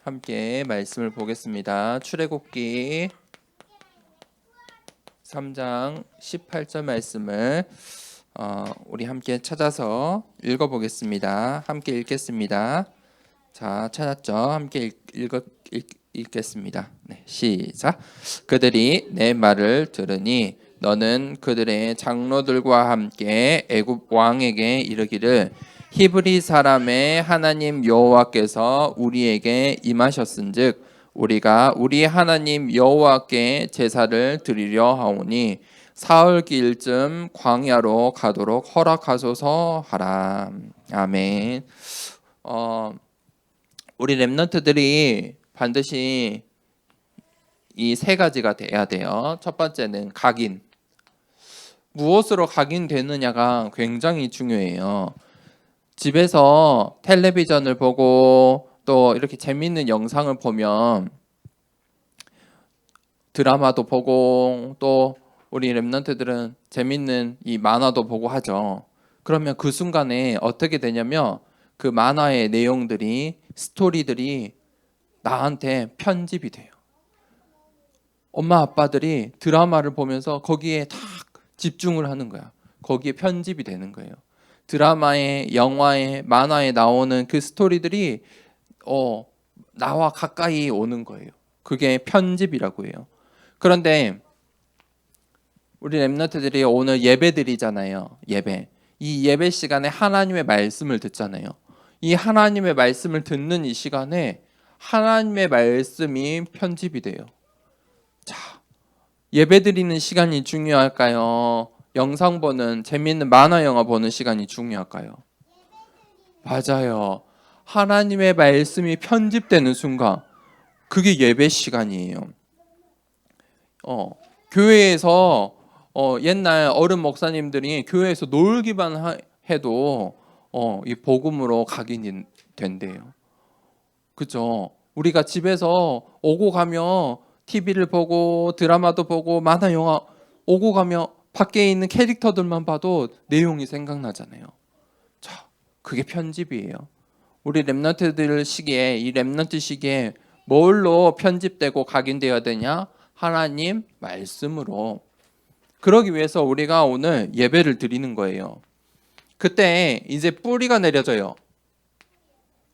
함께 말씀을 보겠습니다. 출애굽기 3장 18절 말씀을 우리 함께 찾아서 읽어보겠습니다. 함께 읽겠습니다. 자, 찾았죠? 함께 읽겠습니다. 네, 시작. 그들이 내 말을 들으니 너는 그들의 장로들과 함께 애굽 왕에게 이르기를 히브리 사람의 하나님 여호와께서 우리에게 임하셨은즉 우리가 우리 하나님 여호와께 제사를 드리려 하오니 사흘길쯤 광야로 가도록 허락하소서 하라. 아멘. 우리 렘넌트들이 반드시 이 세 가지가 돼야 돼요. 첫 번째는 각인. 무엇으로 각인되느냐가 굉장히 중요해요. 집에서 텔레비전을 보고 또 이렇게 재밌는 영상을 보면 드라마도 보고 또 우리 렘넌트들은 재밌는 이 만화도 보고 하죠. 그러면 그 순간에 어떻게 되냐면 그 만화의 내용들이 스토리들이 나한테 편집이 돼요. 엄마 아빠들이 드라마를 보면서 거기에 다 집중을 하는 거야. 거기에 편집이 되는 거예요. 드라마에, 영화에, 만화에 나오는 그 스토리들이 나와 가까이 오는 거예요. 그게 편집이라고 해요. 그런데 우리 렘넌트들이 오늘 예배 드리잖아요. 예배. 이 예배 시간에 하나님의 말씀을 듣잖아요. 이 하나님의 말씀을 듣는 이 시간에 하나님의 말씀이 편집이 돼요. 자, 예배 드리는 시간이 중요할까요? 영상 보는 재미있는 만화 영화 보는 시간이 중요할까요? 맞아요. 하나님의 말씀이 편집되는 순간 그게 예배 시간이에요. 교회에서 옛날 어른 목사님들이 교회에서 놀기만 해도 이 복음으로 각인이 된대요. 그죠? 우리가 집에서 오고 가며 TV를 보고 드라마도 보고 만화 영화 오고 가며 밖에 있는 캐릭터들만 봐도 내용이 생각나잖아요. 자, 그게 편집이에요. 우리 렘넌트들 시기에 이 렘넌트 시기에 뭘로 편집되고 각인되어야 되냐? 하나님 말씀으로. 그러기 위해서 우리가 오늘 예배를 드리는 거예요. 그때 이제 뿌리가 내려져요.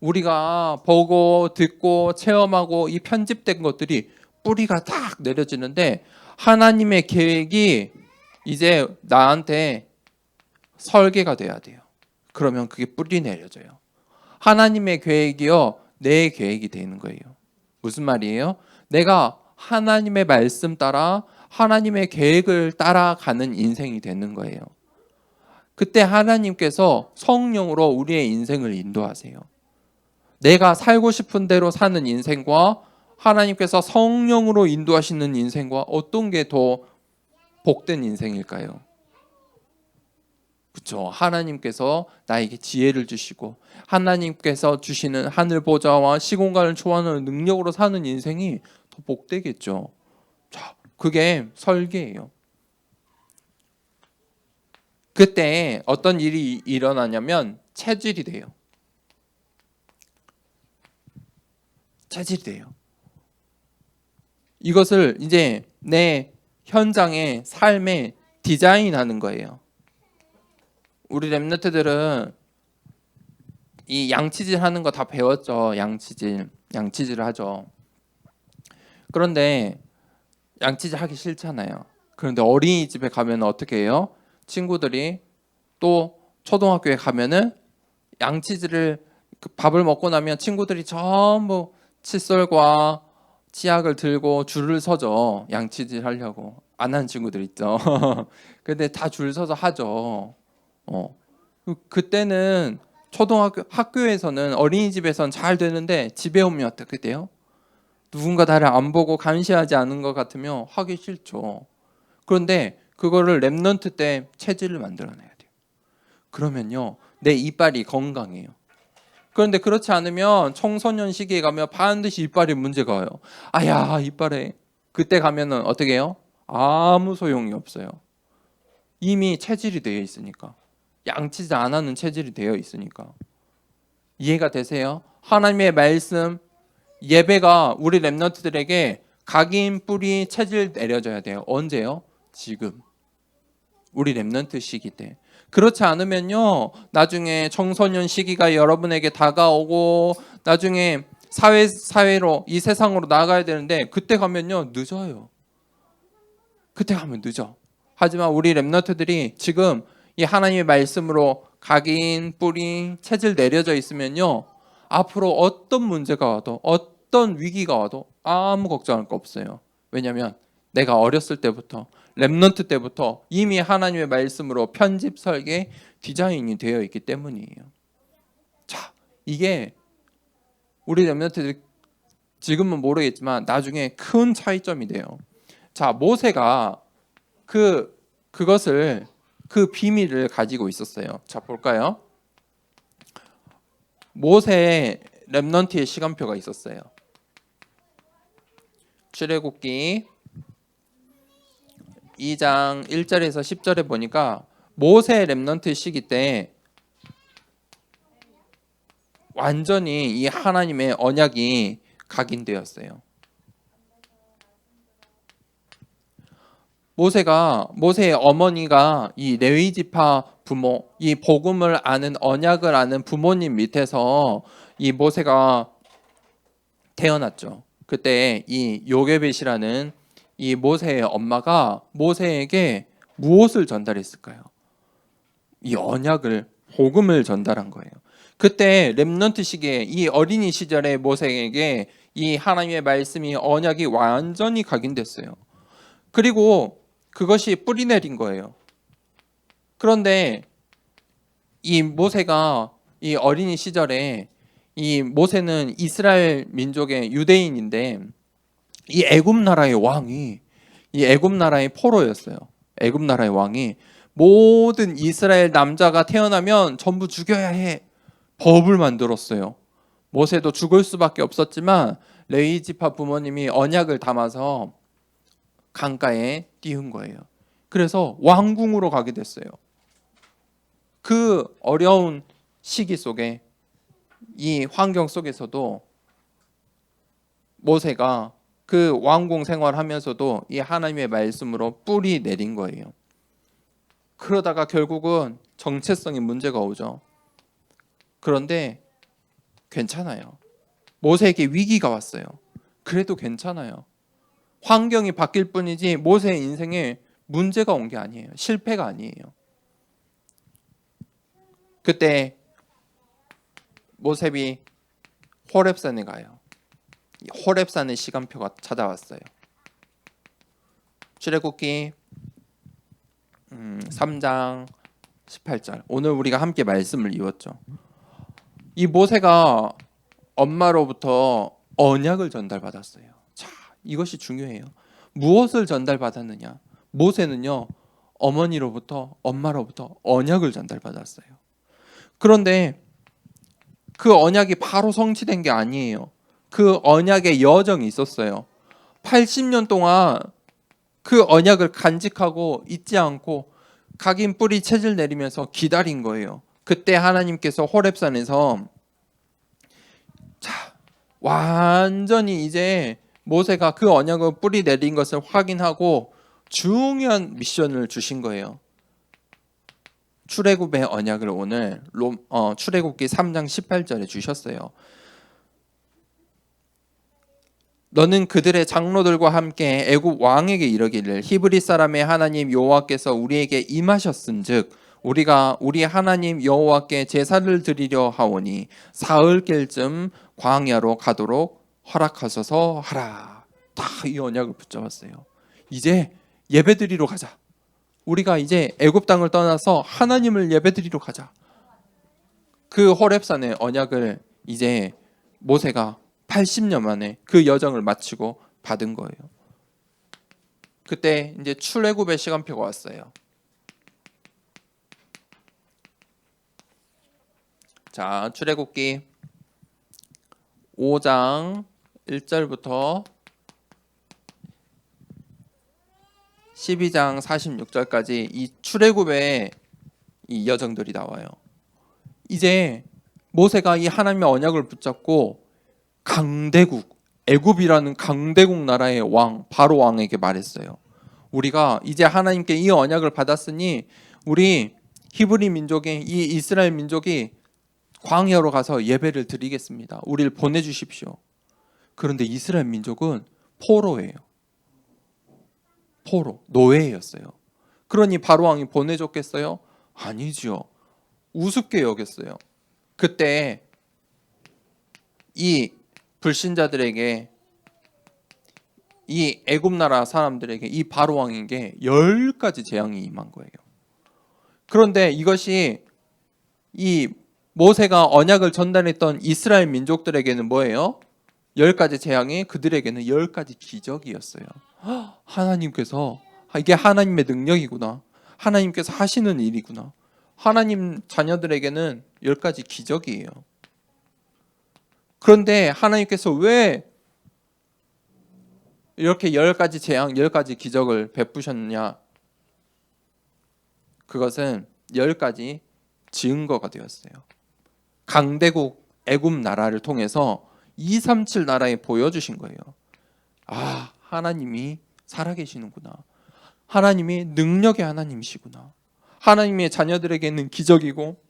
우리가 보고 듣고 체험하고 이 편집된 것들이 뿌리가 딱 내려지는데 하나님의 계획이 이제 나한테 설계가 돼야 돼요. 그러면 그게 뿌리 내려져요. 하나님의 계획이요, 내 계획이 되는 거예요. 무슨 말이에요? 내가 하나님의 말씀 따라 하나님의 계획을 따라가는 인생이 되는 거예요. 그때 하나님께서 성령으로 우리의 인생을 인도하세요. 내가 살고 싶은 대로 사는 인생과 하나님께서 성령으로 인도하시는 인생과 어떤 게 더 복된 인생일까요? 그렇죠. 하나님께서 나에게 지혜를 주시고 하나님께서 주시는 하늘 보좌와 시공간을 초월하는 능력으로 사는 인생이 더 복되겠죠. 자, 그게 설계예요. 그때 어떤 일이 일어나냐면 체질이 돼요. 체질이 돼요. 이것을 이제 내 현장의 삶에 디자인하는 거예요. 우리 렘넌트들은 이 양치질 하는 거 다 배웠죠. 양치질을 하죠. 그런데 양치질 하기 싫잖아요. 그런데 어린이집에 가면 어떻게 해요? 친구들이 또 초등학교에 가면은 양치질을 밥을 먹고 나면 친구들이 전부 칫솔과 치약을 들고 줄을 서죠. 양치질 하려고. 안 하는 친구들 있죠. 근데 다 줄 서서 하죠. 그때는 학교에서는 어린이집에서는 잘 되는데 집에 오면 어떻게 돼요? 누군가 나를 안 보고 감시하지 않은 것 같으면 하기 싫죠. 그런데 그거를 랩넌트 때 체질을 만들어내야 돼요. 그러면요, 내 이빨이 건강해요. 그런데 그렇지 않으면 청소년 시기에 가면 반드시 이빨에 문제가 와요. 아야, 이빨에. 그때 가면은 어떻게 해요? 아무 소용이 없어요. 이미 체질이 되어 있으니까. 양치질 안 하는 체질이 되어 있으니까. 이해가 되세요? 하나님의 말씀, 예배가 우리 렘넌트들에게 각인 뿌리 체질 내려져야 돼요. 언제요? 지금. 우리 렘넌트 시기 때. 그렇지 않으면요, 나중에 청소년 시기가 여러분에게 다가오고 나중에 사회로 이 세상으로 나가야 되는데 그때 가면요 늦어요. 그때 가면 늦어. 하지만 우리 렘넌트들이 지금 이 하나님의 말씀으로 각인 뿌리 체질 내려져 있으면요, 앞으로 어떤 문제가 와도 어떤 위기가 와도 아무 걱정할 거 없어요. 왜냐하면 내가 어렸을 때부터 렘넌트 때부터 이미 하나님의 말씀으로 편집 설계 디자인이 되어 있기 때문이에요. 자, 이게 우리 렘넌트들 지금은 모르겠지만 나중에 큰 차이점이 돼요. 자, 모세가 그것을 그 비밀을 가지고 있었어요. 자, 볼까요? 모세의 렘넌트의 시간표가 있었어요. 출애굽기 2장 1절에서 10절에 보니까 모세 렘넌트 시기 때 완전히 이 하나님의 언약이 각인되었어요. 모세의 어머니가 이 레위 지파 부모, 이 복음을 아는 언약을 아는 부모님 밑에서 이 모세가 태어났죠. 그때 이 요게벳이라는 이 모세의 엄마가 모세에게 무엇을 전달했을까요? 이 언약을, 복음을 전달한 거예요. 그때 렘넌트 시기에 이 어린이 시절의 모세에게 이 하나님의 말씀이 언약이 완전히 각인됐어요. 그리고 그것이 뿌리 내린 거예요. 그런데 이 모세가 이 어린이 시절에 이 모세는 이스라엘 민족의 유대인인데 이 애굽 나라의 왕이 이 애굽 나라의 포로였어요. 애굽 나라의 왕이 모든 이스라엘 남자가 태어나면 전부 죽여야 해. 법을 만들었어요. 모세도 죽을 수밖에 없었지만 레위 지파 부모님이 언약을 담아서 강가에 띄운 거예요. 그래서 왕궁으로 가게 됐어요. 그 어려운 시기 속에 이 환경 속에서도 모세가 그 왕궁 생활하면서도 이 하나님의 말씀으로 뿌리 내린 거예요. 그러다가 결국은 정체성에 문제가 오죠. 그런데 괜찮아요. 모세에게 위기가 왔어요. 그래도 괜찮아요. 환경이 바뀔 뿐이지 모세의 인생에 문제가 온 게 아니에요. 실패가 아니에요. 그때 모세이 호렙산에 가요. 호렙산의 시간표가 찾아왔어요. 출애굽기 3장 18절. 오늘 우리가 함께 말씀을 이었죠. 이 모세가 엄마로부터 언약을 전달받았어요. 자, 이것이 중요해요. 무엇을 전달받았느냐? 모세는요, 엄마로부터 언약을 전달받았어요. 그런데 그 언약이 바로 성취된 게 아니에요. 그 언약의 여정이 있었어요. 80년 동안 그 언약을 간직하고 잊지 않고 각인 뿌리 채질 내리면서 기다린 거예요. 그때 하나님께서 호렙산에서 자, 완전히 이제 모세가 그 언약을 뿌리 내린 것을 확인하고 중요한 미션을 주신 거예요. 출애굽의 언약을 오늘 출애굽기 3장 18절에 주셨어요. 너는 그들의 장로들과 함께 애굽 왕에게 이르기를 히브리 사람의 하나님 여호와께서 우리에게 임하셨은즉 우리가 우리 하나님 여호와께 제사를 드리려 하오니 사흘길쯤 광야로 가도록 허락하소서 하라. 다 이 언약을 붙잡았어요. 이제 예배드리러 가자. 우리가 이제 애굽 땅을 떠나서 하나님을 예배드리러 가자. 그 호렙산의 언약을 이제 모세가 80년 만에 그 여정을 마치고 받은 거예요. 그때 이제 출애굽의 시간표가 왔어요. 자, 출애굽기 5장 1절부터 12장 46절까지 이 출애굽의 이 여정들이 나와요. 이제 모세가 이 하나님의 언약을 붙잡고 강대국, 애굽이라는 강대국 나라의 왕, 바로 왕에게 말했어요. 우리가 이제 하나님께 이 언약을 받았으니 우리 히브리 민족이, 이 이스라엘 민족이 광야로 가서 예배를 드리겠습니다. 우리를 보내주십시오. 그런데 이스라엘 민족은 포로예요. 포로, 노예였어요. 그러니 바로 왕이 보내줬겠어요? 아니죠. 우습게 여겼어요. 그때 이 불신자들에게, 이 애굽 나라 사람들에게 이 바로 왕에게 10가지 재앙이 임한 거예요. 그런데 이것이 이 모세가 언약을 전달했던 이스라엘 민족들에게는 뭐예요? 10가지 재앙이 그들에게는 10가지 기적이었어요. 하나님께서, 이게 하나님의 능력이구나. 하나님께서 하시는 일이구나. 하나님 자녀들에게는 10가지 기적이에요. 그런데 하나님께서 왜 이렇게 10가지 재앙, 10가지 기적을 베푸셨냐? 그것은 10가지 증거가 되었어요. 강대국 애굽 나라를 통해서 237 나라에 보여주신 거예요. 아, 하나님이 살아계시는구나. 하나님이 능력의 하나님이시구나. 하나님의 자녀들에게는 기적이고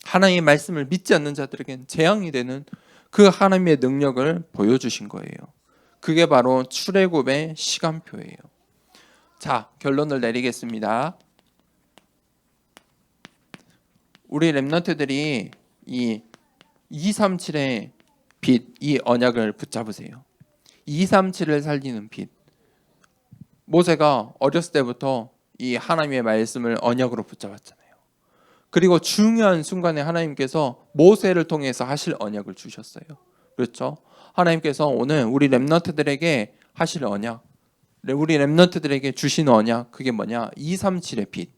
하나님의 말씀을 믿지 않는 자들에게는 재앙이 되는 그 하나님의 능력을 보여주신 거예요. 그게 바로 출애굽의 시간표예요. 자, 결론을 내리겠습니다. 우리 렘넌트들이 이 237의 빛, 이 언약을 붙잡으세요. 237을 살리는 빛. 모세가 어렸을 때부터 이 하나님의 말씀을 언약으로 붙잡았잖아요. 그리고 중요한 순간에 하나님께서 모세를 통해서 하실 언약을 주셨어요. 그렇죠? 하나님께서 오늘 우리 렘넌트들에게 하실 언약, 우리 렘넌트들에게 주신 언약, 그게 뭐냐? 237의 빛.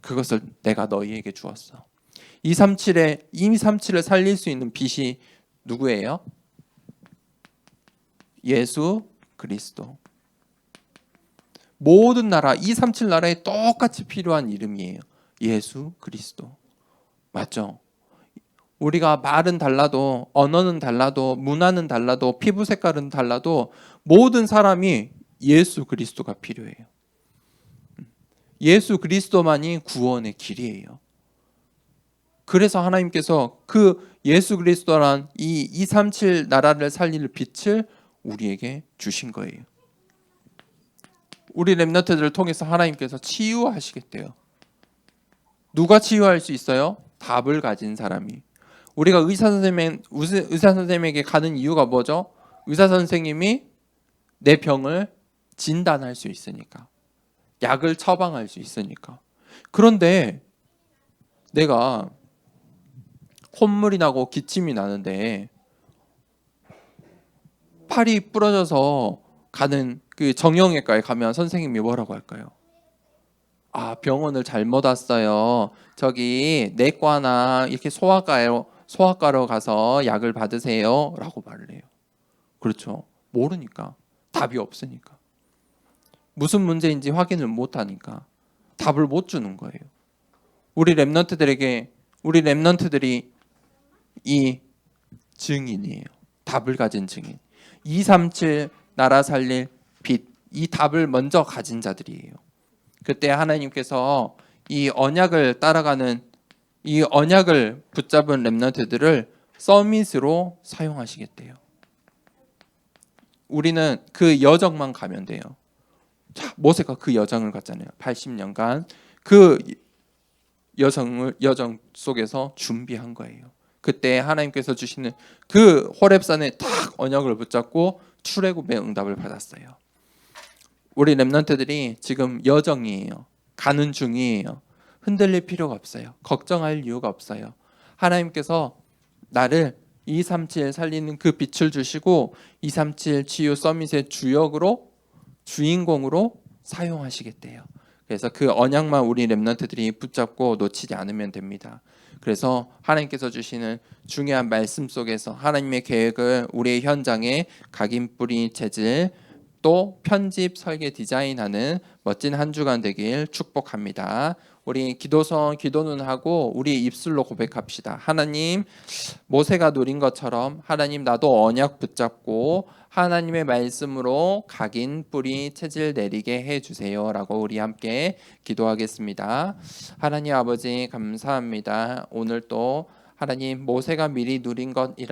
그것을 내가 너희에게 주었어. 237을 살릴 수 있는 빛이 누구예요? 예수 그리스도. 모든 나라, 237 나라에 똑같이 필요한 이름이에요. 예수 그리스도. 맞죠? 우리가 말은 달라도, 언어는 달라도, 문화는 달라도, 피부 색깔은 달라도 모든 사람이 예수 그리스도가 필요해요. 예수 그리스도만이 구원의 길이에요. 그래서 하나님께서 그 예수 그리스도란 이 237 나라를 살릴 빛을 우리에게 주신 거예요. 우리 렘넌트들을 통해서 하나님께서 치유하시겠대요. 누가 치유할 수 있어요? 답을 가진 사람이. 우리가 의사 선생님에게 가는 이유가 뭐죠? 의사 선생님이 내 병을 진단할 수 있으니까, 약을 처방할 수 있으니까. 그런데 내가 콧물이 나고 기침이 나는데 팔이 부러져서 가는 그 정형외과에 가면 선생님이 뭐라고 할까요? 아, 병원을 잘못 왔어요. 저기 내과나 이렇게 소아과로 가서 약을 받으세요. 라고 말을 해요. 그렇죠. 모르니까. 답이 없으니까. 무슨 문제인지 확인을 못하니까 답을 못 주는 거예요. 우리 렘넌트들이 이 증인이에요. 답을 가진 증인. 237 나라 살릴 빛, 이 답을 먼저 가진 자들이에요. 그때 하나님께서 이 언약을 따라가는, 이 언약을 붙잡은 렘넌트들을 서밋으로 사용하시겠대요. 우리는 그 여정만 가면 돼요. 자, 모세가 그 여정을 갔잖아요. 80년간 그 여정 속에서 준비한 거예요. 그때 하나님께서 주시는 그 호렙산에 딱 언약을 붙잡고 출애굽의 응답을 받았어요. 우리 렘넌트들이 지금 여정이에요. 가는 중이에요. 흔들릴 필요가 없어요. 걱정할 이유가 없어요. 하나님께서 나를 237 살리는 그 빛을 주시고 237 치유 서밋의 주인공으로 사용하시겠대요. 그래서 그 언약만 우리 렘넌트들이 붙잡고 놓치지 않으면 됩니다. 그래서 하나님께서 주시는 중요한 말씀 속에서 하나님의 계획을 우리의 현장에 각인 뿌리 재질 또 편집 설계 디자인하는 멋진 한 주간 되길 축복합니다. 우리 기도는 하고 우리 입술로 고백합시다. 하나님, 모세가 누린 것처럼 하나님 나도 언약 붙잡고 하나님의 말씀으로 각인 뿌리 체질 내리게 해주세요라고 우리 함께 기도하겠습니다. 하나님 아버지 감사합니다. 오늘 또 하나님 모세가 미리 누린 것이라